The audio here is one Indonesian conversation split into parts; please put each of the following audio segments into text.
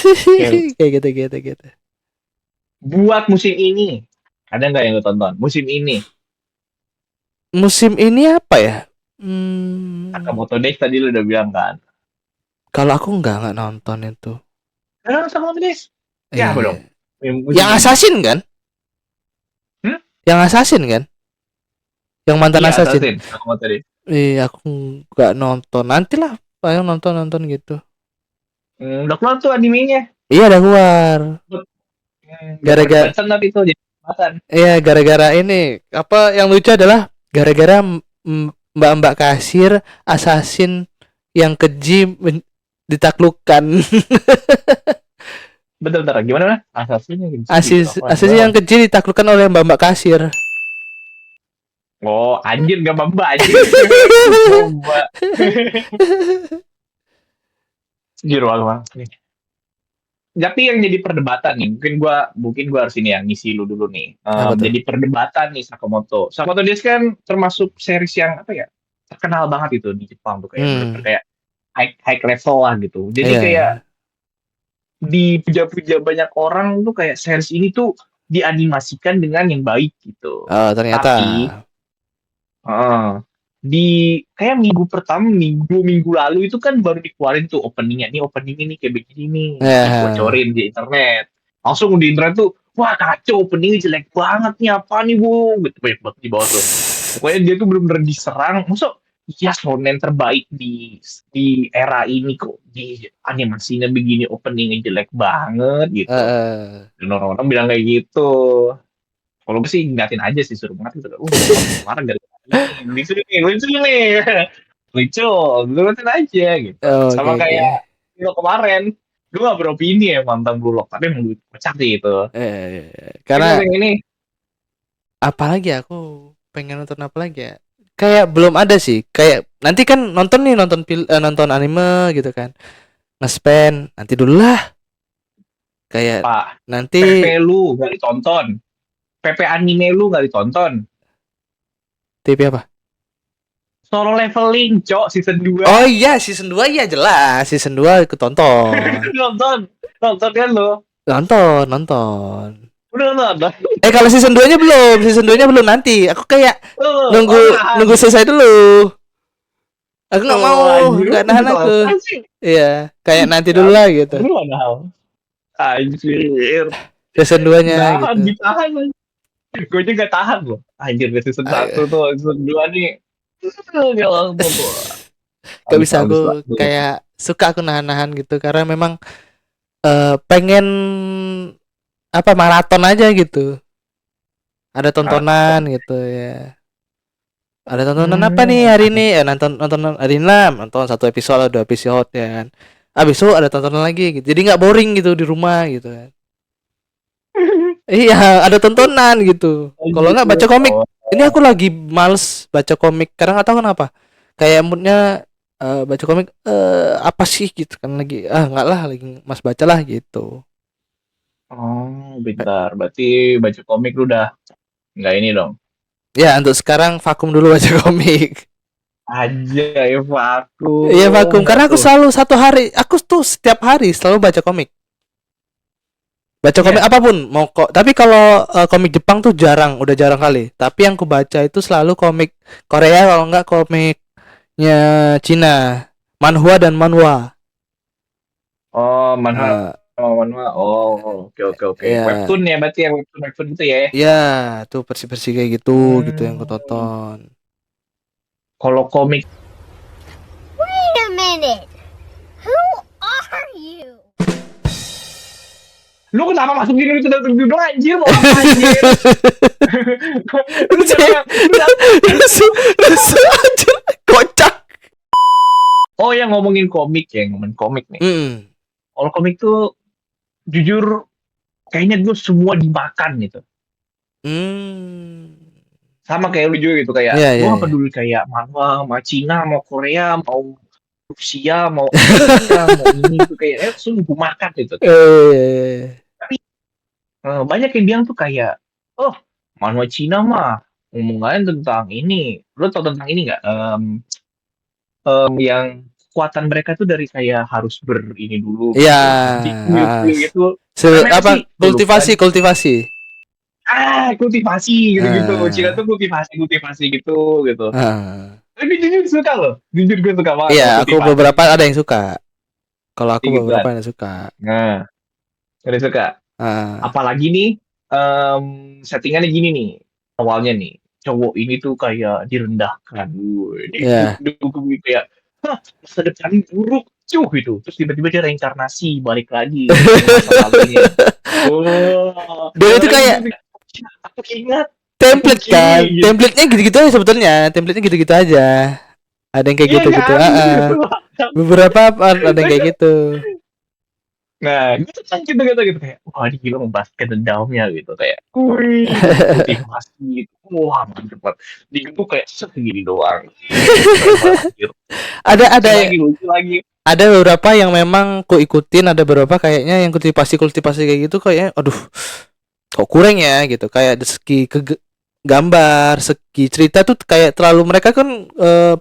Kayak Kayak gitu. buat musim ini ada nggak yang lo tonton? Musim ini Musim ini apa ya? Hmm, Sakamoto Days tadi lo udah bilang kan. kalau aku nggak nonton itu. Sakamoto Days. Ya apa dong? Iya. Musim Yang ini. Assassin kan? Hmm? Yang Assassin kan? Yang mantan Iya, Assassin. Assassin. Sakamoto Days. Iya, aku nggak nonton. Nantilah, paling nonton gitu. Udah keluar tuh animenya. Iya, udah keluar. Udah Gara-gara, perdebatan tapi itu jadi perdebatan. iya, gara-gara ini apa yang lucu adalah gara-gara mbak-mbak kasir assassin yang keji ditaklukkan. Bentar, gimana? Assassinnya gitu. Apa? Assassin Gimana? yang keji ditaklukkan oleh mbak-mbak kasir. Oh, anjir gak mbak anjir. Mbak. Anjir banget. Tapi yang jadi perdebatan nih, mungkin gua harus ini ya ngisi lu dulu nih. Apa tuh? Jadi perdebatan nih Sakamoto. Sakamoto dia kan termasuk series yang apa ya? Terkenal banget itu di Jepang tuh kayak bener-bener Hmm, kayak high level lah gitu. Jadi iya, kayak iya. dipuja-puja banyak orang tuh kayak series ini tuh dianimasikan dengan yang baik gitu. Oh, ternyata. Tapi di kayak minggu lalu itu kan baru dikeluarin tuh openingnya. Nih opening ini kayak begini nih, Ya, dibocorin di internet. Langsung di internet tuh, wah kacau openingnya jelek banget nih apa nih bu, gitu banyak banget di bawah tuh. Pokoknya dia tuh bener-bener diserang. Maksud, ya shonen terbaik di era ini kok di animasinya begini openingnya jelek banget gitu. eh, Dan orang-orang bilang kayak gitu. Kalau gue sih ngeliatin aja sih suruh banget gitu. Orang marah gara-gara ini. Lucu nih. Lucu, lu ngeliatin aja gitu. oke, Sama oke. kayak lo kemarin, gue gak beropini ya mantan Blue Lock, tapi emang kocak sih itu. Tapi kalau Karena yang ini, apalagi aku pengen nonton apa lagi ya? Kayak belum ada sih. Kayak nanti kan nonton nih nonton anime gitu kan. Nge-spend nanti dulu lah. Kayak Pak, PP nanti lu gak ditonton. PP anime lu gak ditonton. TV apa? Solo Leveling, cok, season 2. Oh iya, season 2 iya jelas. Season 2 aku tonton. Nonton, nonton kan lo. Nonton. Udah nonton. Kalau season 2-nya belum. Season 2-nya belum nanti. Aku kayak Oh, nunggu nahan. selesai dulu. Aku nggak mau, Oh, anjir, nggak udah nahan aku. selesai sih. Iya, kayak nanti Ya, dulu lah gitu. lu nahan. Anjir. Season 2-nya Nahan, gitu. ditahan. Gue juga gak tahan loh. Anjir, di season Ayo. 1 tuh, season 2 nih. Ya langsung tuh. Gak bisa Habis lah aku tuh. kayak suka aku nahan-nahan gitu karena memang pengen apa maraton aja gitu. Ada tontonan Maraton. gitu ya. Ada tontonan apa nih hari ini? Ya nonton nonton hari ini lah, nonton satu episode atau dua episode ya kan. Abis itu ada tontonan lagi gitu. Jadi nggak boring gitu di rumah gitu kan. Iya, ada tontonan gitu. Kalau Anjir. nggak baca komik, Oh, ini aku lagi males baca komik. Karena nggak tahu kenapa. Kayak moodnya baca komik apa sih gitu kan lagi nggak lah lagi mas baca lah gitu. bentar. Berarti baca komik lu udah nggak ini dong. Ya untuk sekarang vakum dulu baca komik. Aja ya Iya vakum. vakum karena aku Tuh. selalu satu hari, aku tuh setiap hari selalu baca komik. Baca komik Iya. apapun mau kok. Tapi kalau komik Jepang tuh jarang, udah jarang kali. Tapi yang ku baca itu selalu komik Korea kalau nggak komiknya Cina, manhwa dan manhwa. Oh, manhwa. Eh, Oh, manhwa. Oh, oke. ya, Webtoon ya berarti ya, webtoon itu ya. ya tuh versi-versi kayak gitu gitu yang ku Hmm. tonton. Kalau komik, Wait a minute. Who are you? lu kenapa masuk gini itu dari judul anjir mau apa anjir? Lu jangan, lu jangan. Rusuh aja kocak. Oh ya ngomongin komik nih. Mm. Kalau komik tuh jujur kayaknya gue semua dimakan gitu. Hmm. Sama kayak lu juga gitu kayak Iya, gue iya, apa iya. dulu kayak manhwa, mau Cina, mau Korea, mau Rusia, mau Amerika, mau ini tuh kayak sungguh gue makan gitu kayak. Eh, Tapi banyak yang bilang tuh kayak, oh manhwa Cina mah ngomongin tentang ini. Lu tau tentang ini nggak? Yang kekuatan mereka tuh dari kayak harus ini dulu Iya, gitu. apa kultivasi. Kultivasi gitu-gitu. Cina Ah, tuh kultivasi gitu. ah. Tapi jujur suka loh. Jujur gue suka banget Iya, sama aku kultivasi beberapa ada yang suka. Kalau aku gitu beberapa kan. yang suka. Nah, gue suka. Ah, Apalagi nih settingannya gini nih. Awalnya nih, cowok ini tuh kayak direndahkan. ya. Didukung gitu ya. Hah, masa depan buruk. Gitu. Terus tiba-tiba dia reinkarnasi, balik lagi ke masa lalunya. Oh, Dan itu kayak aku ingat aku template kan, begini gitu. template-nya gitu-gitu aja sebetulnya, template-nya gitu-gitu aja. Ada yang kayak Iya gitu-gitu. kan? Beberapa ada yang kayak gitu. Nah, gitu kan gitu kayak, wah ini gila membahaskan dendamnya gitu kayak, wih, motivasi gitu. Wah mantep banget. Di gitu kayak segini doang. Keren banget anjir. Ada Lucu lagi. ada beberapa yang memang ku ikutin, ada beberapa kayaknya yang kultivasi kayak gitu kayaknya aduh kok kurang ya gitu. Kayak dari segi gambar, segi cerita tuh kayak terlalu mereka kan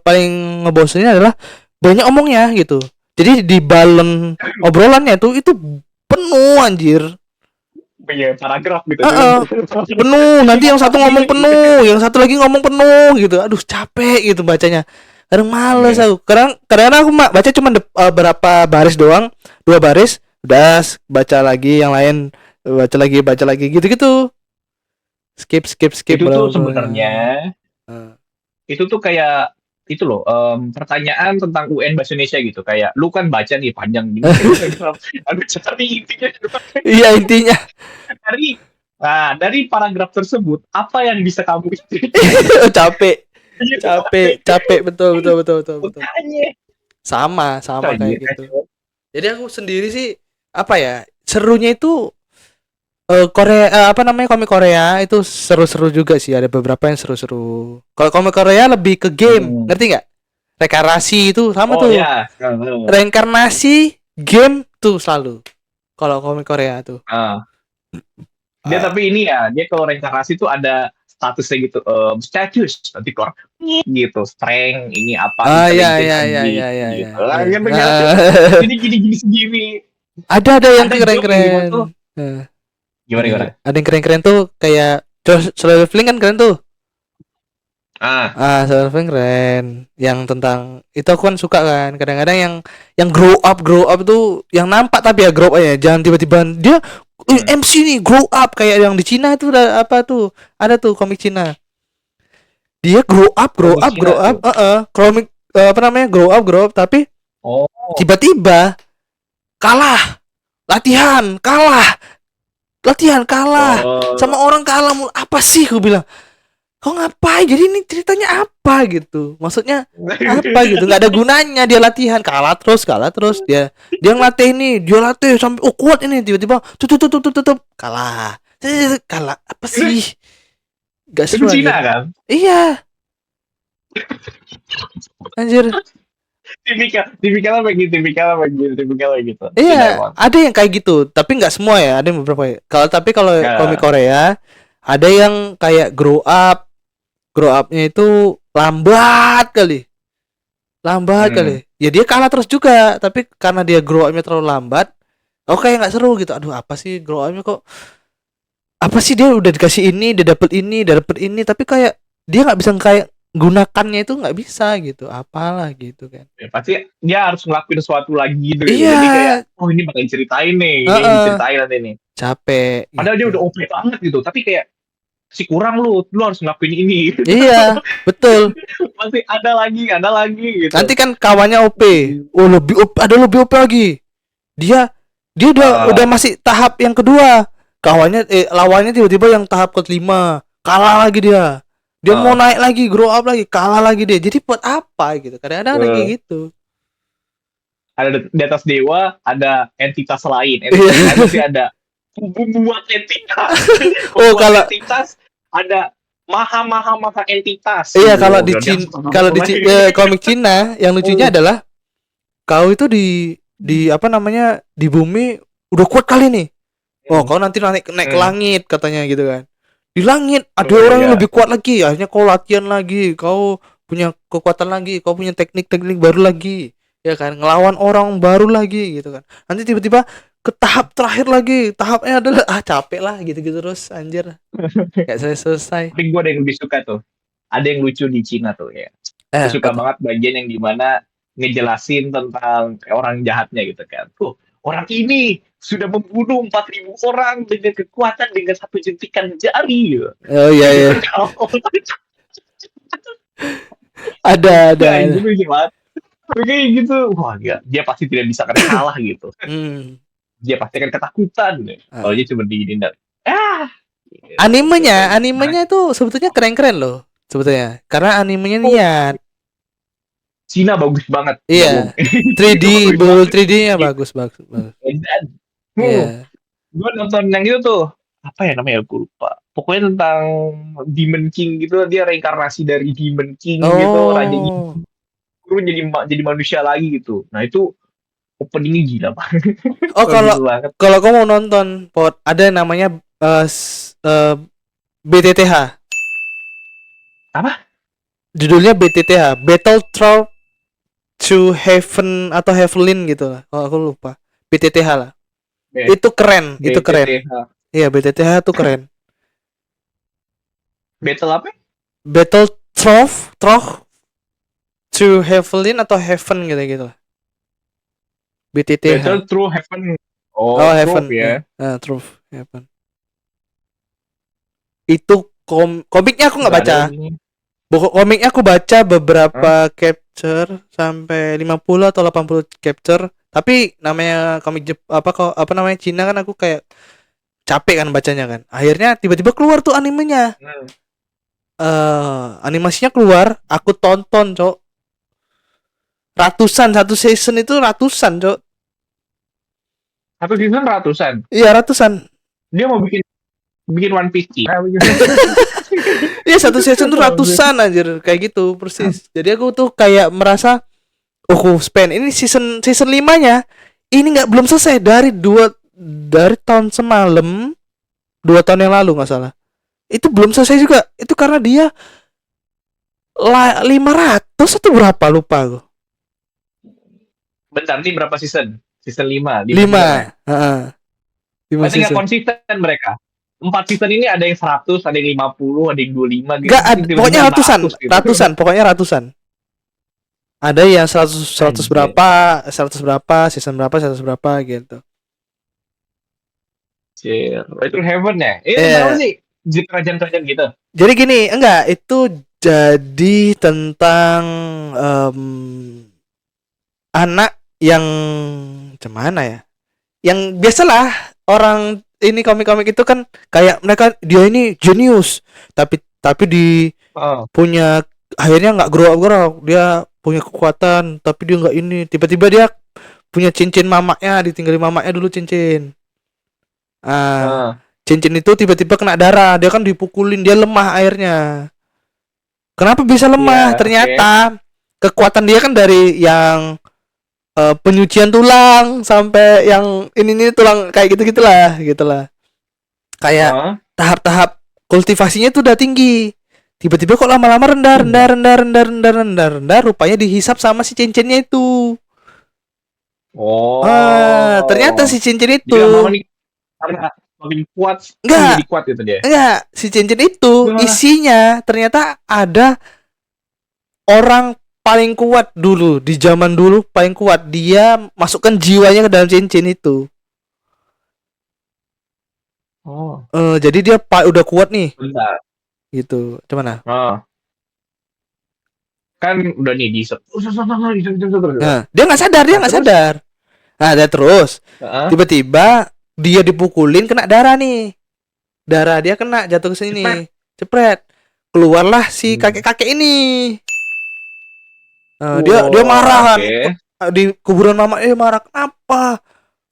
paling ngeboseninnya adalah banyak omongnya gitu. Jadi di balen obrolannya itu penuh anjir. Punya paragraf gitu. Heeh. Penuh, nanti yang satu ngomong penuh, yang satu lagi ngomong penuh gitu. Aduh, capek gitu bacanya. Kadang males Iya. aku. Kadang aku baca cuma berapa baris doang, 2 baris, udah baca lagi yang lain, baca lagi gitu-gitu. Skip Itu tuh berapa. sebenarnya Heeh. itu tuh kayak itu loh pertanyaan tentang UN bahasa Indonesia gitu kayak lu kan baca nih panjang gini aduh tapi intinya Iya intinya dari dari paragraf tersebut apa yang bisa kamu capek, gitu capek betul. makanya Sama anjir, kayak gitu. kacau. Jadi aku sendiri sih apa ya? Serunya itu Korea apa namanya komik Korea itu seru-seru juga sih, ada beberapa yang seru-seru. Kalau komik Korea lebih ke game, Hmm. ngerti nggak? Reinkarnasi itu sama Oh tuh. ya Reinkarnasi game tuh selalu. Kalau komik Korea tuh. Ah. Dia Ah, tapi ini ya dia kalau reinkarnasi tuh ada statusnya gitu status nanti keluar gitu strength ini apa ya intelligence ya gitu ya. gitu jadi gini sendiri Ada yang ada joke yang dimana keren-keren. tuh Eh, gimana ada yang keren-keren tuh kayak solo leveling kan keren tuh. ah Solo leveling keren. Yang tentang itu aku kan suka kan. Kadang-kadang yang grow up tuh yang nampak tapi ya grow up aja. Jangan tiba-tiba dia MC nih grow up kayak yang di Cina itu ada apa tuh? Ada tuh komik Cina. Dia komik Cina grow up, tuh komik apa namanya? Grow up tapi oh tiba-tiba kalah latihan kalah sama oh orang kalah mulu. Apa sih gue bilang kok ngapain jadi ini ceritanya apa gitu maksudnya apa gitu nggak ada gunanya dia latihan kalah terus dia ngelatih ini dia latih sampai oh kuat ini tiba-tiba tutup kalah apa sih gak itu seru Cina anjir kan iya anjir tipikal gitu Cina iya emang ada yang kayak gitu tapi nggak semua ya ada yang beberapa ya. Kalau komik ya Korea ada yang kayak grow upnya itu lambat hmm. kali ya dia kalah terus juga tapi karena dia grow up-nya terlalu lambat oke nggak seru gitu aduh apa sih grow up-nya kok apa sih dia udah dikasih ini dia dapet ini tapi kayak dia nggak bisa kayak gunakannya itu nggak bisa gitu apalah gitu kan Ya, pasti dia harus ngelakuin sesuatu lagi gitu iya jadi kayak oh ini bakal diceritain nih ini yang heeh, diceritain nanti nih capek padahal dia gitu udah OP banget gitu tapi kayak si kurang lu harus ngelakuin ini iya betul pasti ada lagi gitu nanti kan kawannya OP oh lebih OP ada lebih OP lagi dia dia udah Ah, masih tahap yang kedua kawannya lawannya tiba-tiba yang tahap kelima kalah lagi dia mau ah, naik lagi grow up lagi kalah lagi dia jadi buat apa gitu kadang-kadang ada kayak eh, gitu ada di atas dewa ada entitas lain Iya. entitas lain pasti ada pembuat entitas Oh pembuat kalau entitas ada maha entitas iya kalau oh, di dia komik Cina yang lucunya oh, adalah kau itu di apa namanya di bumi udah kuat kali nih oh kau nanti naik naik ke langit katanya gitu kan di langit ada oh, orang yang iya. lebih kuat lagi akhirnya kau latihan lagi kau punya kekuatan lagi kau punya teknik baru lagi ya kan, ngelawan orang baru lagi gitu kan. Nanti tiba-tiba ke tahap terakhir lagi, tahapnya adalah capek lah gitu-gitu terus anjir. Gak selesai. Tapi gue ada yang lebih suka tuh. Ada yang lucu di Cina tuh ya. Gue Apa suka tuh? banget bagian yang dimana ngejelasin tentang orang jahatnya gitu kan. Tuh, orang ini sudah membunuh 4.000 orang dengan kekuatan dengan satu jentikan jari. Gitu. Oh iya Gitu iya. kan. Ada. Anjir lucu banget. Kayak gitu. Wah, dia pasti tidak bisa akan kalah gitu. Hmm. Dia pasti akan ketakutan. Kalau Ah. dia cuma digini. Ah. Animenya itu sebetulnya keren-keren loh sebetulnya. Karena animenya niat. Cina bagus banget. Nggak Iya. bohong. 3D, Cina bagus betul banget. 3D-nya bagus. Dan, Iya. gue nonton yang itu tuh. Apa ya namanya? Gue lupa. Pokoknya tentang Demon King gitu. Dia reinkarnasi dari Demon King gitu. Raja Oh. Iblis jadi manusia lagi gitu. Nah itu openingnya gila banget. Oh, Bagus kalau banget. kalau kamu mau nonton ada yang namanya BTTH. Apa? Judulnya BTTH, Battle Through to Heaven atau Heavenly gitu lah. Oh, aku lupa. BTTH lah. B- Itu keren, itu keren. BTTH. Iya, BTTH tuh keren. Battle apa? Battle Through to Heavenly atau Heaven gitu lah. BTTH. Battle Through Heaven. Oh, Oh, Heaven. Truth ya. Through Heaven. Itu komiknya aku nggak Nggak ada baca. ini. Komiknya aku baca beberapa capture sampai 50 atau 80 capture. Tapi namanya komik apa namanya Cina kan, aku kayak capek kan bacanya kan. Akhirnya tiba-tiba keluar tuh animenya. Animasinya keluar, aku tonton, Cok. Ratusan, satu season itu ratusan, Cok. Satu season ratusan. Iya, ratusan. Dia mau bikin One Piece. Iya, satu season tuh ratusan anjir, kayak gitu persis. Jadi aku tuh kayak merasa aku spend ini season 5-nya ini belum selesai dari tahun semalam, 2 tahun yang lalu nggak salah. Itu belum selesai juga. Itu karena dia 500 atau berapa lupa aku. Bentar, ini berapa season? Season 5. 5. Heeh. 5 Berarti nggak season. konsisten mereka. 4 season ini ada yang 100, ada yang 50, ada yang 25 gitu. Enggak, pokoknya ratusan, 500 gitu. ratusan, pokoknya ratusan. Ada yang 100 berapa, 100 berapa, season berapa gitu. Itu Heaven ya? Apa sih? Kerajaan-kerajaan gitu. Jadi gini, enggak, itu jadi tentang anak yang gimana ya? Yang biasalah orang ini komik-komik itu kan kayak mereka dia ini jenius, tapi di punya akhirnya nggak grow up, dia punya kekuatan tapi dia nggak ini, tiba-tiba dia punya cincin mamaknya, ditinggalin mamaknya dulu cincin. Cincin itu tiba-tiba kena darah, dia kan dipukulin, dia lemah akhirnya. Kenapa bisa lemah? Ternyata kekuatan dia kan dari yang penyucian tulang sampai yang ini tulang kayak gitulah. Kayak tahap-tahap kultivasinya tuh udah tinggi. Tiba-tiba kok lama-lama rendah, rupanya dihisap sama si cincinnya itu. Ternyata si cincin itu karena makin kuat, jadi kuat gitu dia. Enggak, si cincin itu isinya ternyata ada orang paling kuat dulu di zaman dulu, paling kuat, dia masukkan jiwanya ke dalam cincin itu. Jadi dia udah kuat nih. Bentar. Gitu. Gimana? Kan udah nih dihisap. Nah, dia nggak sadar. Nah, dia terus. Tiba-tiba dia dipukulin, kena darah nih. Darah dia kena, jatuh ke sini. Cepret. Keluarlah si kakek-kakek ini. Dia marah kan. Di kuburan mama marah,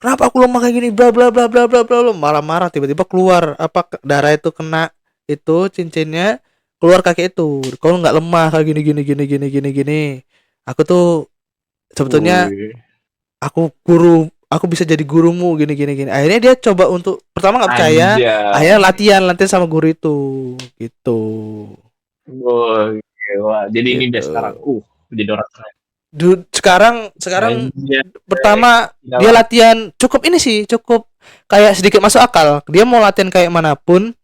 kenapa aku lemah kayak gini, bla bla bla bla bla bla, marah-marah. Tiba-tiba keluar darah itu, kena itu cincinnya, keluar kakek itu. Kalau nggak lemah kayak gini. Aku tuh sebetulnya aku bisa jadi gurumu gini. Akhirnya dia coba untuk pertama nggak percaya, akhirnya latihan sama guru itu gitu. Wah, jadi gitu. Ini dia sekarang jadi orang keren. Sekarang Anjay. pertama Gila dia banget. latihan cukup ini sih, cukup kayak sedikit masuk akal. Dia mau latihan kayak manapun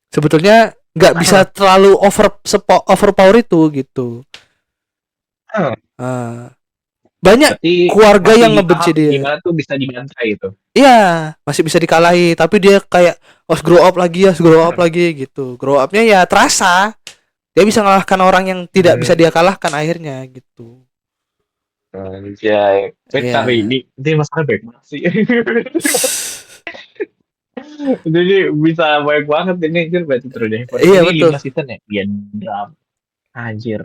sebetulnya nggak bisa terlalu overpower itu gitu. Hmm. Banyak Berarti keluarga masih yang ngebenci tahap dia. gimana tuh bisa dibantai itu. Iya, masih bisa dikalahi, tapi dia kayak harus grow up lagi gitu. Grow upnya ya terasa. Dia bisa mengalahkan orang yang tidak bisa dia kalahkan akhirnya gitu. Anjay. Tapi Iya. ini masalahnya baik banget sih. Jadi bisa banyak banget ini anjir berarti terus deh. Iya Ini betul. 5 season ya? Iya, drama. Anjir.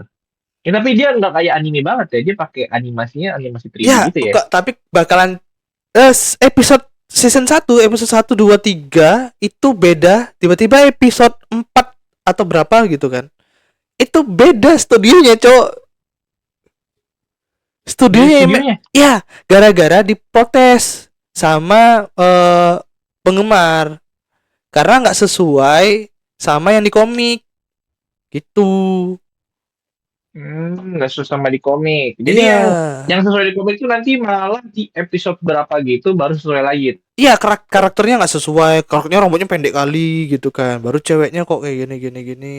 Ya, tapi dia nggak kayak anime banget ya. Dia pakai animasinya animasi 3D Ya, gitu ya. tapi bakalan episode episode 2 3 itu beda, tiba-tiba episode 4 atau berapa gitu kan. Itu beda studionya, Cok. Dari Studionya studionya. ya gara-gara diprotes sama penggemar karena nggak sesuai sama yang di komik gitu. Nggak susah sama di komik. Jadi Iya. yang sesuai di komik itu nanti malah di episode berapa gitu baru sesuai lagi. Iya, karakternya nggak sesuai, karakternya rambutnya pendek kali gitu kan, baru ceweknya kok kayak gini gini gini,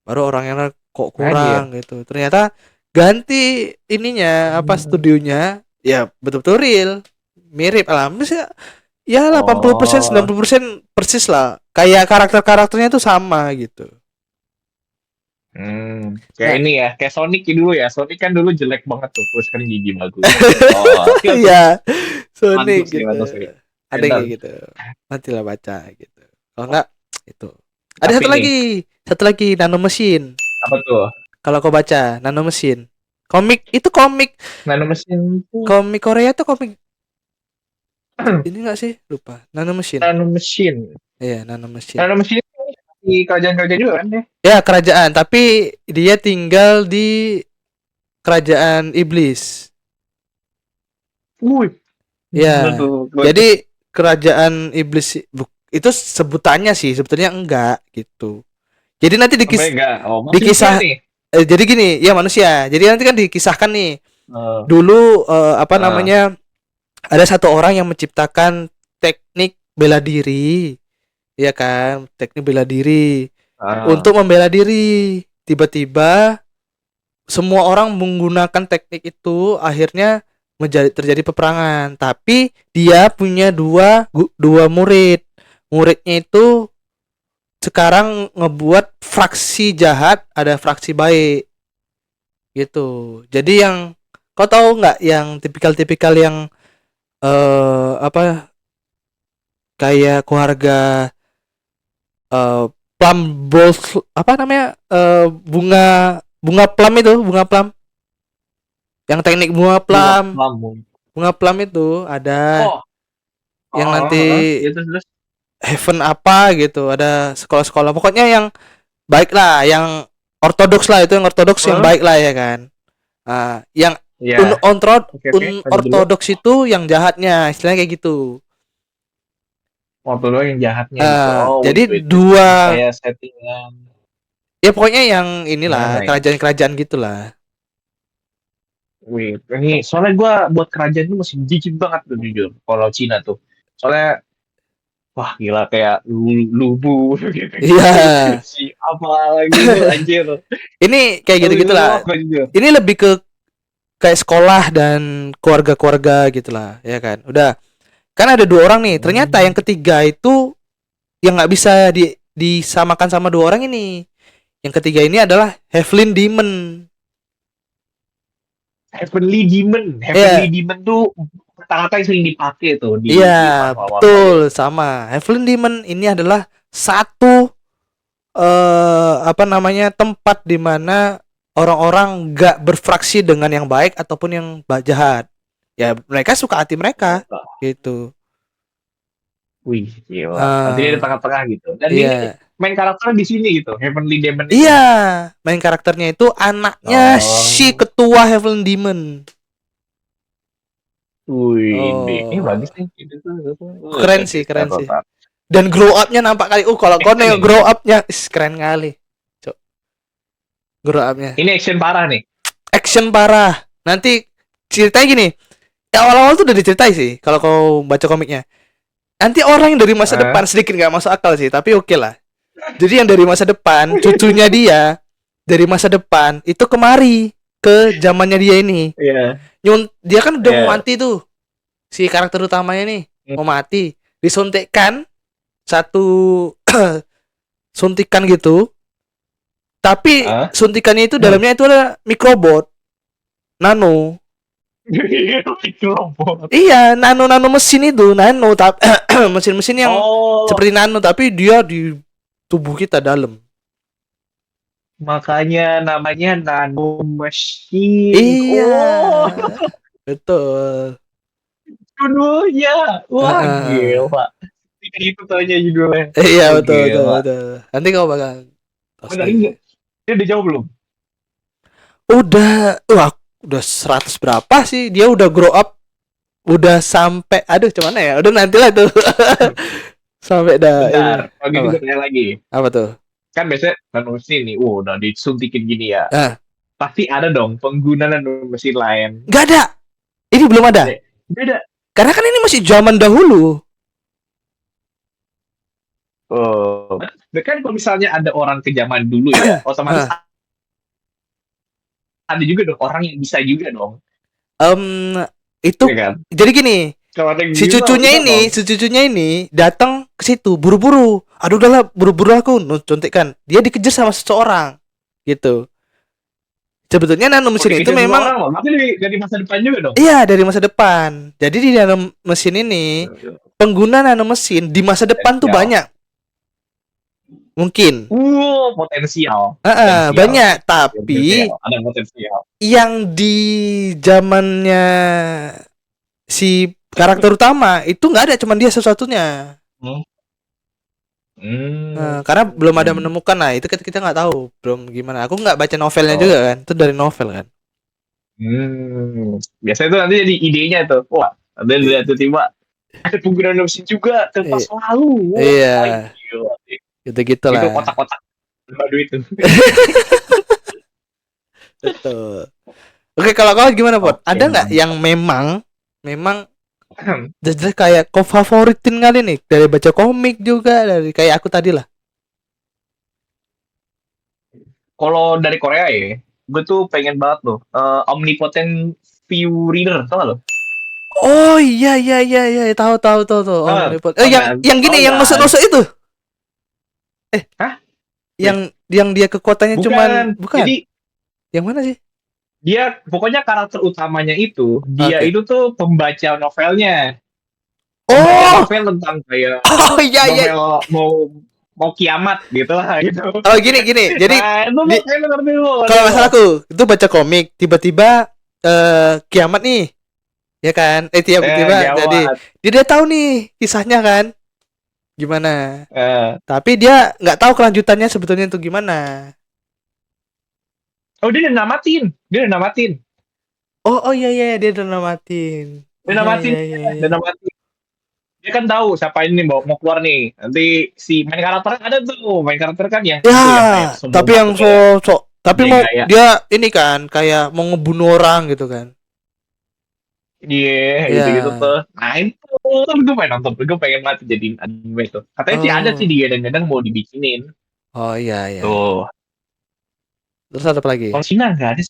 baru orangnya kok Anjir. kurang gitu. Ternyata ganti ininya apa studionya, ya betul-betul real, mirip alhamdulillah ya 80% Oh. 90% persis lah, kayak karakternya tuh sama gitu. Kayak Nah, ini ya, kayak Sonic dulu ya. Sonic kan dulu jelek banget tuh, terus kan gigi bagus. Oh, oke oke. iya Mantap Sonic sih, gitu, mantap sih. ada yang Mantap. kayak gitu, nantilah baca gitu. Kalau enggak itu ada Tapi nih, satu lagi Nano Machine. apa tuh? Kalau kau baca Nano Machine, komik Nano mesin tuh, komik Korea tuh komik ini enggak sih, lupa. Nano Machine, nano mesin. iya Nano Machine. Nano mesin itu di kerajaan-kerajaan juga kan ya? Ya kerajaan, tapi dia tinggal di kerajaan iblis. Wih, gila Ya, tuh. jadi kerajaan iblis itu sebutannya sih, sebetulnya enggak gitu. Jadi nanti Omega. Oh, manusia dikisah nih. jadi gini, ya manusia. Jadi nanti kan dikisahkan nih. Oh, Dulu apa ah, namanya? Ada satu orang yang menciptakan teknik bela diri, ya kan? Teknik bela diri ah. untuk membela diri. Tiba-tiba semua orang menggunakan teknik itu, akhirnya terjadi peperangan. Tapi dia punya dua murid. Muridnya itu sekarang ngebuat fraksi jahat, ada fraksi baik gitu. Jadi yang kau tahu nggak yang tipikal-tipikal yang apa kayak keluarga eh plum balls, apa namanya, bunga bunga plum itu, bunga plum, yang teknik Bunga pelamun. bunga plum itu ada Oh, yang oh, nanti ya terus. heaven apa gitu, ada sekolah-sekolah pokoknya yang baik lah, yang ortodoks lah, itu yang ortodoks yang Hah? baik lah ya kan. Yang Ya, oke oke. Lanjut dulu. ortodoks itu yang jahatnya, istilahnya kayak gitu. Waktu dulu yang jahatnya gitu. Oh, Jadi wait. Ini dua, kayak settingan ya pokoknya yang inilah gimana ya? kerajaan-kerajaan gitulah. Wait, ini soalnya gue buat kerajaan tuh masih jijik banget tuh jujur. Kalau Cina tuh, soalnya wah gila kayak lubu gitu. Iya, Si apa lagi tuh anjir. ini kayak Aduh, itu gitu-gitulah. gue jujur. Ini lebih ke kayak sekolah dan keluarga-keluarga gitulah, ya kan. Udah, kan ada dua orang nih. Ternyata yang Hmm. ketiga itu yang nggak bisa disamakan sama dua orang ini. Yang ketiga ini adalah Heavenly Demon. Heavenly Demon. Heavenly Ya, Demon tuh kata-kata yang sering dipakai tuh di iya, manual-manual betul gitu. sama. Heavenly Demon ini adalah satu apa namanya, tempat di mana orang-orang nggak berfraksi dengan yang baik ataupun yang jahat. Ya, mereka suka hati mereka gitu. Wih, gila. Nanti dia di Eh, tengah-tengah gitu. Dan ini iya. main karakter di sini gitu. Heavenly Demon ini. Iya, main karakternya itu anaknya si Oh, ketua Heavenly Demon. wih, ini Oh, bagus nih. Itu. keren sih, keren sih. Catatan. Dan grow up-nya nampak kali. Kalau kau nengok Ini, grow up-nya, keren kali. Cok, grow up-nya. ini action parah nih. Action parah. Nanti ceritanya gini. Ya awal-awal tuh udah diceritain sih kalau kau baca komiknya. Nanti orang yang dari masa depan sedikit nggak masuk akal sih, tapi oke lah. Jadi yang dari masa depan, cucunya dia dari masa depan itu kemari ke zamannya dia ini. Iya. Dia kan udah Iya. mau mati tuh. Si karakter utamanya nih mau mati, disuntikkan satu suntikan gitu. Tapi suntikannya itu dalamnya itu ada mikrobot nano. Iya, nano mesin itu, nano tapi mesin-mesin yang seperti nano tapi dia di tubuh kita dalam. Makanya namanya nano machine. Iya. Betul. Judulnya. Wah, gila. Itu tanya judulnya. Iya, betul. Nanti kau bakal dia udah jauh belum? Udah 100 berapa sih? Dia udah grow up. Udah sampai cuman ya? Udah nantilah tuh. Sampai dah. Bentar, gitu gue tanya lagi. Apa tuh? Kan biasanya nano mesin nih, udah disuntikin gini ya. Pasti ada dong pengguna nano mesin lain. Gak ada. Ini belum ada. Beda. Karena kan ini masih zaman dahulu. Kan kalau misalnya ada orang ke zaman dulu ya, otomatis ada juga dong orang yang bisa juga dong. Itu ya kan? Jadi gini, si cucunya ini datang ke situ buru-buru. Aduh udahlah, buru-buru aku contekkan. Dia dikejar sama seseorang gitu. Sebetulnya nano mesin itu memang dari masa depan juga dong. Iya, dari masa depan. Jadi di nano mesin ini pengguna nano mesin di masa depan tuh banyak. Mungkin. Potensial. Banyak, tapi ada potensial. Yang di zamannya si karakter utama itu nggak ada, cuman dia satu-satunya. Karena belum ada menemukan, nah itu kita nggak tahu belum gimana. Aku nggak baca novelnya juga kan, itu dari novel kan. Biasanya itu nanti jadi idenya tuh, wah ada lihat tiba ada pengguna mesin juga ke pas lalu. Iya. Gitu lah. Itu kotak-kotak duit itu. Betul. Oke, kalau kau gimana, Pot? Ada nggak yang memang jadi kayak kau favoritin kali nih, dari baca komik juga, dari kayak aku tadi lah. Kalau dari Korea ya, gue tuh pengen banget loh Omnipotent View Reader, tau gak lo? Oh iya, tahu. Yang gini, yang nusuk-nusuk itu. Yang dia kekuatannya bukan. Jadi yang mana sih? Dia pokoknya karakter utamanya itu, dia itu tuh pembaca novelnya. Novel tentang kayak novel mau kiamat gitu lah gitu. Oh gini. Jadi kalau masalahku itu baca komik tiba-tiba kiamat nih. Ya kan? Tiba-tiba jadi dia tahu nih kisahnya kan. Gimana? Tapi dia nggak tahu kelanjutannya sebetulnya itu gimana. Oh dia udah namatin. Oh iya dia udah namatin. Dia kan tahu siapa ini mau keluar nih. Nanti si main karakter ada tuh, kan yang tapi yang tapi mau dia ini kan kayak mau ngebunuh orang gitu kan. Gitu tuh. Nah itu gue pengen mati jadi anime itu. Katanya sih ada sih dia kadang-kadang mau dibikinin. Oh iya. Tuh. Terus ada apa lagi? Kalau Cina nggak ada.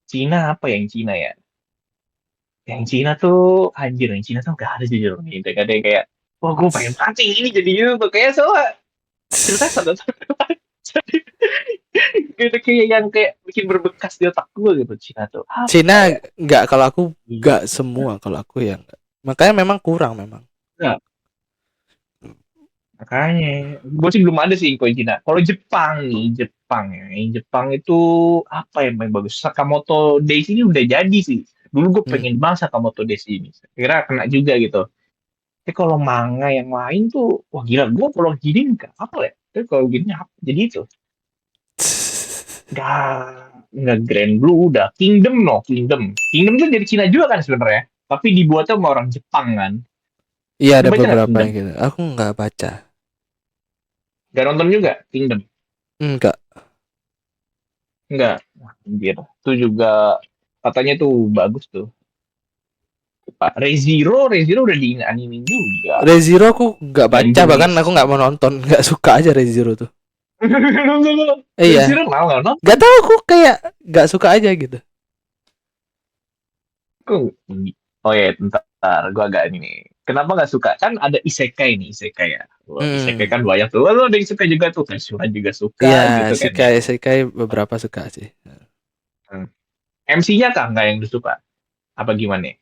Cina apa yang Cina ya? Yang Cina tuh anjir, yang Cina tuh nggak ada jujur. Gitu kan kayak, wah gue pengen mati ini jadi gitu tuh kayak soalnya cerita satu. Gitu kayak yang kayak bikin berbekas di otak gue gitu Cina tuh. Cina nggak, kalau aku nggak semua, kalau aku ya nggak. Makanya memang kurang memang. Nggak. Makanya gue sih belum ada sih kalau Cina. Kalau Jepang itu apa yang paling bagus? Sakamoto Days ini udah jadi sih. Dulu gue pengen banget Sakamoto Days ini. Kira kena juga gitu. Tapi kalau manga yang lain tuh, wah gila, gue kalau gini nggak apa ya? Tapi kalau gini apa? Jadi itu nggak Grand Blue udah Kingdom tuh dari Cina juga kan sebenarnya. Tapi dibuatnya sama orang Jepang kan. Iya, ada beberapa yang gitu. Aku nggak baca. Gak nonton juga Kingdom? Enggak. Wah, anjir. Itu juga Katanya tuh bagus tuh. Pak Re:Zero udah di anime juga. Re:Zero aku nggak Dan baca, bahkan Indonesia. aku nggak mau nonton, nggak suka aja Re:Zero tuh. Iya, Re:Zero mau nggak nonton? nggak tahu, aku kayak nggak suka aja gitu. Oh ya, bentar, gua agak ini nih. Kenapa nggak suka? Kan ada isekai nih, isekai ya. Wah, isekai Hmm, kan banyak tuh. Lo ada yang suka juga tuh, kan Shura juga suka iya, gitu kan ya. Isekai beberapa suka sih. Hmm. MC-nya kah nggak yang disuka? Apa gimana?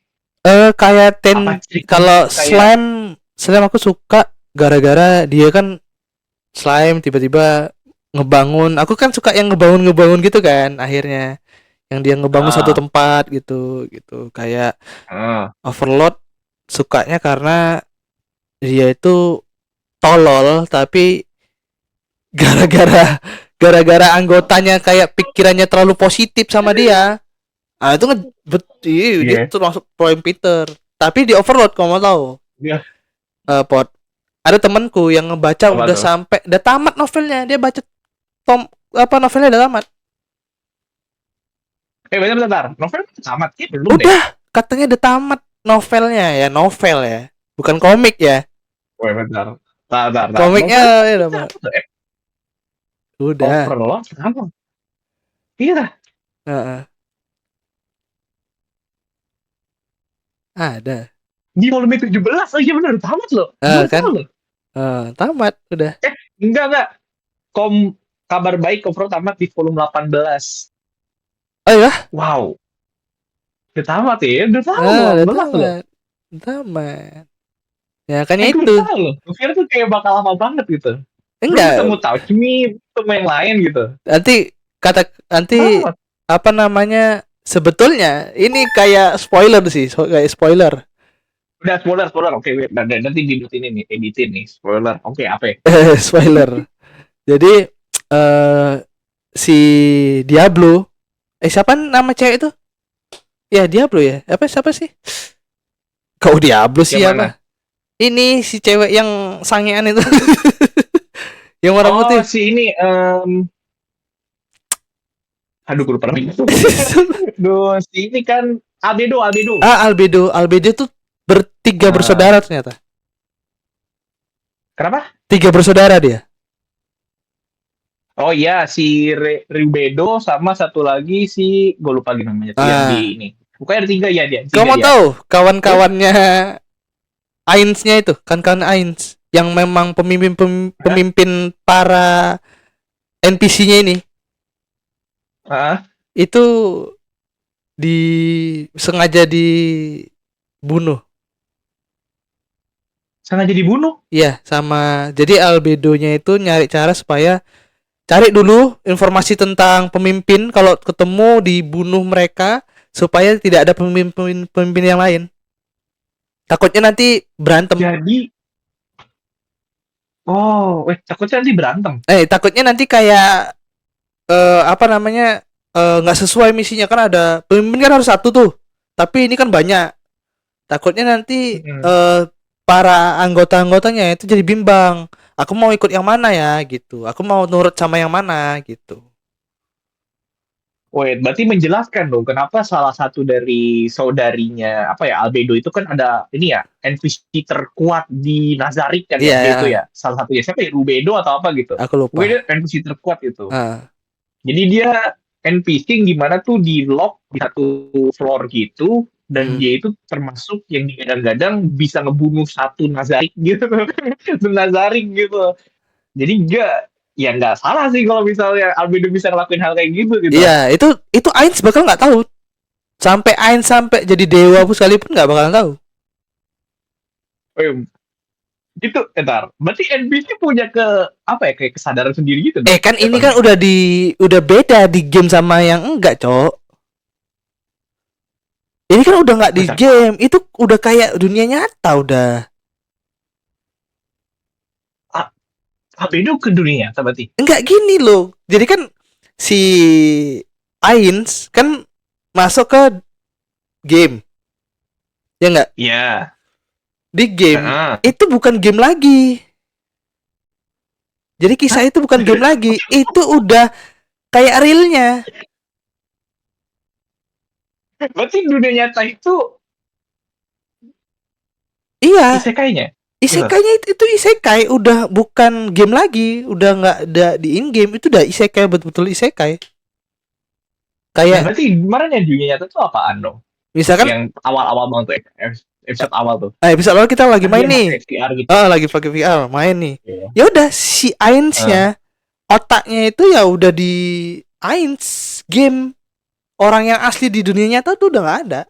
Kayak Apa ceritanya kalau tuh kayak slime aku suka gara-gara dia kan slime tiba-tiba ngebangun. Aku kan suka yang ngebangun gitu kan akhirnya. Yang dia ngebangun satu ah, tempat gitu. Kayak ah. Overlord sukanya karena dia itu tolol tapi gara-gara anggotanya kayak pikirannya terlalu positif sama dia. Ah itu dia Iya, tuh masuk prime Peter. Tapi di Overlord kamu mau tahu, iya. Pot, ada temanku yang ngebaca Apa tuh? udah tamat novelnya. Dia baca novelnya udah tamat. Bentar. Novel tamat sih belum deh. Udah, katanya udah tamat novelnya, ya novel ya. Bukan komik ya. Bentar. Bentar. Komiknya Novel ya udah apa tuh? udah. Overlord apa? Iya, Heeh. Ada. di volume 17. Oh iya benar, tamat loh. Belum Kan tahu loh. tamat udah. Enggak. Kabar baik Overlord tamat di volume 18. Oh ya, Wow. Udah tamat ya? Udah tamat loh, udah 18 loh. tamat. Tamat. Ya kan ya Gue itu. baru tahu loh. Gue kira tuh kayak bakal lama banget gitu. Belum ketemu Enggak. tahu Kimi pemain lain gitu. Nanti Tamat. apa namanya? Sebetulnya ini kayak spoiler sih, kayak spoiler. Udah spoiler. Oke, wait. Nanti dieditin ini, editin nih. Spoiler. Oke, apa ya? Spoiler. Jadi eh si Diablo, siapa nama cewek itu? Ya Diablo ya. Apa siapa sih? Kau Diablo Yang sih mana? apa? Ini si cewek yang sangean itu. Yang warna Oh, putih. si ini. Aduh, gue lupa namanya. Duh, si ini kan Albedo. Albedo tuh bertiga Nah, bersaudara ternyata. kenapa? Tiga bersaudara dia. Oh iya, si Rubedo sama satu lagi si gue lupa lagi namanya tuh yang di Ah, ini. Bukannya ada tiga ya dia, kau tiga mau dia. tahu Terus, kawan-kawannya Ainz-nya itu, kan kawan Ainz yang memang hah? pemimpin para NPC-nya ini, Ah, itu sengaja dibunuh. sengaja dibunuh. Iya, sama. Jadi Albedonya itu nyari cara supaya cari dulu informasi tentang pemimpin, kalau ketemu dibunuh mereka supaya tidak ada pemimpin yang lain. Takutnya nanti berantem. Jadi, oh, takutnya nanti berantem. Takutnya nanti kayak apa namanya, nggak sesuai misinya, kan ada pemimpin kan harus satu tuh. Tapi ini kan banyak. Takutnya nanti Hmm. para anggota-anggotanya itu jadi bimbang. Aku mau ikut yang mana ya gitu. Aku mau nurut sama yang mana gitu. Berarti menjelaskan dong kenapa salah satu dari saudarinya apa ya Albedo itu kan ada ini ya NPC terkuat di Nazarik kan ya Iya, dia ya, itu ya salah satunya siapa ya Rubedo atau apa gitu. aku lupa. Pokoknya dia NPC terkuat itu. Ah, Jadi dia NPC yang gimana tuh di lock di satu floor gitu dan mm. dia itu termasuk yang digadang-gadang bisa ngebunuh satu Nazarik gitu. Satu Nazarik gitu. Jadi nggak salah sih kalau misalnya Albedo bisa ngelakuin hal kayak gitu. Iya, itu Ainz bakal nggak tahu. Sampai Ainz sampai jadi dewa pun sekalipun nggak bakalan tahu. Eh, Itu entar. Berarti NPC punya apa ya kayak kesadaran sendiri gitu dong Kan ini kan jatuhnya. udah beda di game sama yang enggak, Cok. Ini kan udah nggak di Bentar. game, itu udah kayak dunia nyata udah. Albedo ke dunia berarti. Enggak gini loh. Jadi kan si Ainz kan masuk ke game. Ya enggak? Iya. Di game Heeh. itu bukan game lagi. Jadi kisah Hah? itu bukan game lagi. Itu udah kayak realnya. Berarti dunia nyata itu Iya, isekainya. isekainya itu isekai, udah bukan game lagi, udah nggak ada di in game, itu udah isekai, betul-betul isekai. Nah, Kayak berarti kemarin yang dunia nyata itu apaan dong? misalkan Yang awal-awal banget tuh, episode awal tuh. bisa lalu kita lagi Kan main dia nih, pakai VR gitu. lagi pakai VR main nih, Iya. ya udah si Ainsnya otaknya itu ya udah di Ains game, orang yang asli di dunia nyata tuh udah nggak ada.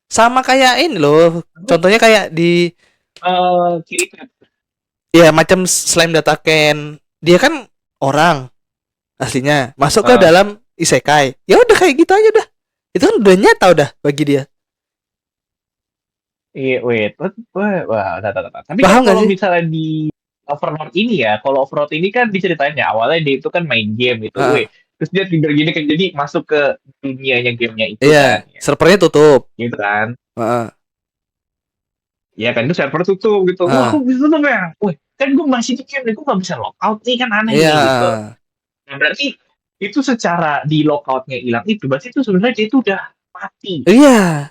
Sama kayak ini loh, contohnya kayak di Kiri kan. ya macam Slime Dataken, dia kan orang aslinya masuk ke Ah. dalam isekai, ya udah kayak gitu aja udah, itu kan udah nyata udah bagi dia. Iya, wait, wah, tapi Paham kan nggak kalau sih? misalnya di Overlord ini ya, kalau Overlord ini kan diceritain ya, awalnya dia itu kan main game gitu, Ah, weh, terus dia tinggal gini kan jadi masuk ke dunianya gamenya itu kan, iya, ya, servernya tutup. gitu kan, Ah, ya kan itu server tutup gitu, wah ah, kok bisa tutup ya, weh, kan gue masih di game, gue nggak bisa lockout nih kan aneh iya, nih gitu, nah berarti itu secara di lockoutnya hilang itu, berarti itu sebenarnya dia itu udah mati, iya,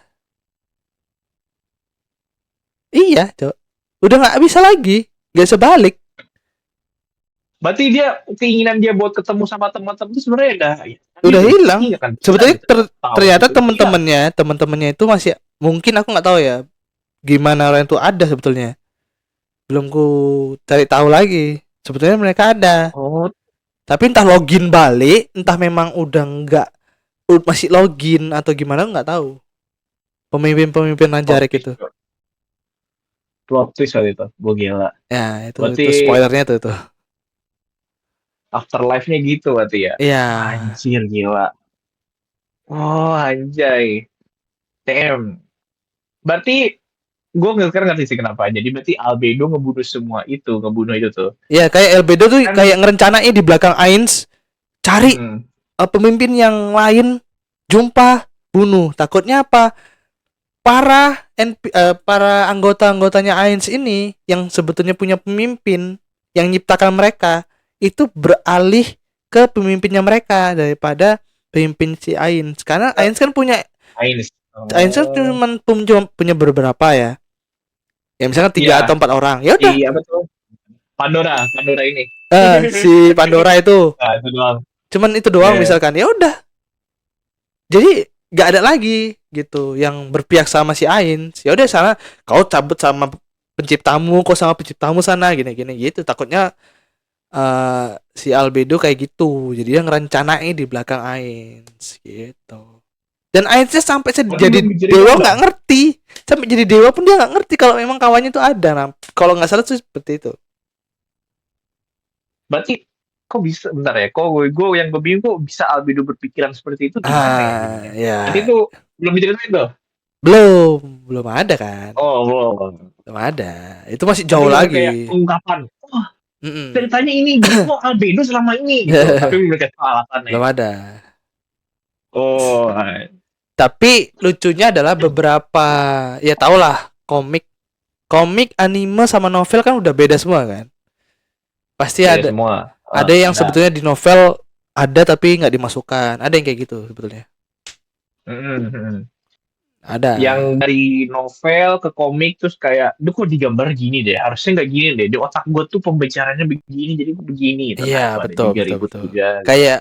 iya, cok, udah nggak bisa lagi, nggak sebalik. berarti dia keinginan dia buat ketemu sama teman-teman itu sebenarnya Udah dia hilang. pasti akan bisa Sebetulnya gitu, tahu ternyata gitu. Iya. teman-temannya itu masih, mungkin aku nggak tahu ya gimana orang itu ada sebetulnya. Belum ku cari tahu lagi. Sebetulnya mereka ada. Oh, Tapi entah login balik, entah memang udah nggak, masih login atau gimana nggak tahu. Pemimpin-pemimpin plot Nanjarik twist, itu. plot twist kali itu, gue gila. Ya, itu Berarti spoilernya tuh. afterlife-nya gitu berarti ya. Iya. Anjir gila. Oh anjay. TM. Berarti gue sekarang ngerti sih kenapa. Jadi berarti Albedo ngebunuh itu tuh. Ya, kayak Elbedo tuh Kan, kayak ngerencanain di belakang Ains, cari hmm, pemimpin yang lain, jumpa, bunuh. Takutnya apa? Para anggota-anggotanya Ains ini yang sebetulnya punya pemimpin yang nyiptakan mereka itu beralih ke pemimpinnya mereka daripada pemimpin si Ains, karena Ains kan punya, Ains. Ains kan Oh, cuma punya beberapa ya, ya misalkan 3 atau iya. 4 orang, ya udah. Iya betul. Pandora ini. Si Pandora itu Nah, itu doang. cuman itu doang Iya. misalkan, ya udah, jadi nggak ada lagi gitu yang berpihak sama si Ains. Ya udah sana, kau cabut sama penciptamu, kau sama penciptamu sana, gini-gini gitu. Takutnya si Albedo kayak gitu, jadi dia ngerencanain di belakang Ains gitu. Dan Ainsnya sampai Berarti jadi belum dewa diceritakan nggak dong. ngerti, sampai jadi dewa pun dia nggak ngerti kalau memang kawannya itu ada. Nah, kalau nggak salah tuh seperti itu. Berarti kok bisa bentar ya? Kok gue yang gue bingung kok bisa Albedo berpikiran seperti itu gimana ya jadinya? Ya, Berarti itu belum diceritain tuh. belum ada kan, Oh, belum. belum ada, itu masih Berarti jauh udah kayak lagi. pengungkapan. Wah, Mm-mm. ceritanya ini kok Albedo selama ini gitu. Tapi belum dikasih tahu alasannya. Belum ada. Oh, Tapi lucunya adalah beberapa, ya tau lah, komik, anime sama novel kan udah beda semua kan. Pasti beda ada semua. ada yang Ada. sebetulnya di novel ada tapi nggak dimasukkan. Ada yang kayak gitu sebetulnya. Mm-mm. Ada. Yang dari novel ke komik terus kayak, duh kok digambar gini deh. Harusnya nggak gini deh. Di otak gue tuh pembicaranya begini, jadi begini. Gitu. Nah, Iya, itu ada betul, juga betul, ribut betul. juga. Kayak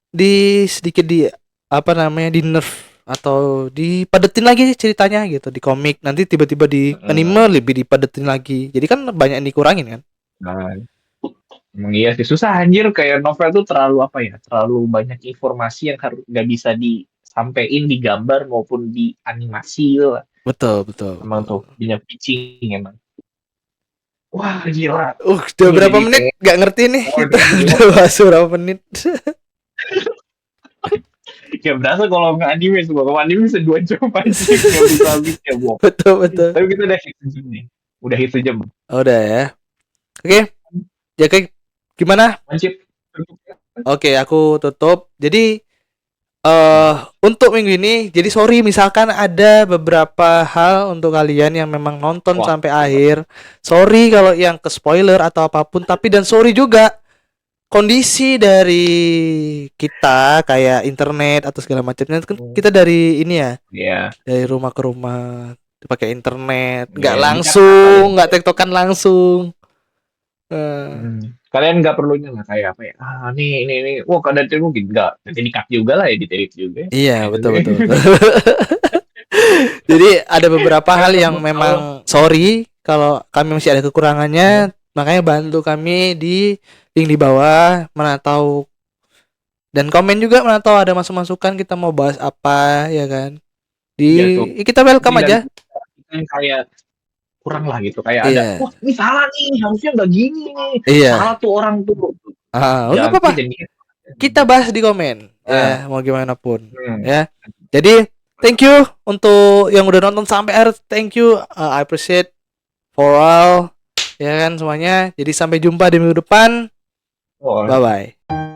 di sedikit di apa namanya, di nerf atau dipadetin lagi ceritanya gitu di komik. Nanti tiba-tiba di anime lebih dipadetin lagi. Jadi kan banyak yang dikurangin kan. Nah, emang iya sih susah anjir, kayak novel tuh terlalu apa ya, terlalu banyak informasi yang harus nggak bisa disampaikan di gambar maupun di animasi lah. Betul, betul, Emang betul. tuh punya pitching emang. Wah gila. Udah Gue berapa jadi menit pengen. nggak ngerti nih Oh, kita. udah. Udah bahas berapa menit. Kayak berasa kalau nggak anime semua, kalau anime bisa 2 jam aja nggak bisa habis ya boh. Betul, betul. Tapi kita udah hit sejam nih, udah hit sejam. Oh, udah ya. Oke. Ya kayak gimana? Mancip. Oke, aku tutup. Jadi untuk minggu ini, jadi sorry misalkan ada beberapa hal untuk kalian yang memang nonton Wah. sampai akhir. Sorry kalau yang ke spoiler atau apapun, tapi dan sorry juga kondisi dari kita kayak internet atau segala macamnya kan kita dari ini ya, Iya. dari rumah ke rumah pakai internet, nggak Iya, langsung, nggak tektokan langsung. Kalian nggak perlunya lah kayak apa ya? Nih. Wah, kadang itu mungkin nggak. Nanti di-cut juga lah, edit juga. Iya, betul. Jadi ada beberapa hal yang memang sorry kalau kami masih ada kekurangannya, makanya bantu kami di link di bawah, mana tahu, dan komen juga mana tahu ada masukan kita mau bahas apa ya kan. Iya, tuh. Kita welcome Jadi aja. Kita yang kayak kurang lah gitu, kayak Iya. ada, wah ini salah nih, harusnya nggak gini nih. Iya. Salah tuh orang tuh. Nggak apa-apa. Kita bahas di komen ya, mau gimana pun ya. Jadi thank you untuk yang udah nonton sampai akhir. Thank you, I appreciate for all ya kan semuanya. Jadi sampai jumpa di minggu depan. Bye bye.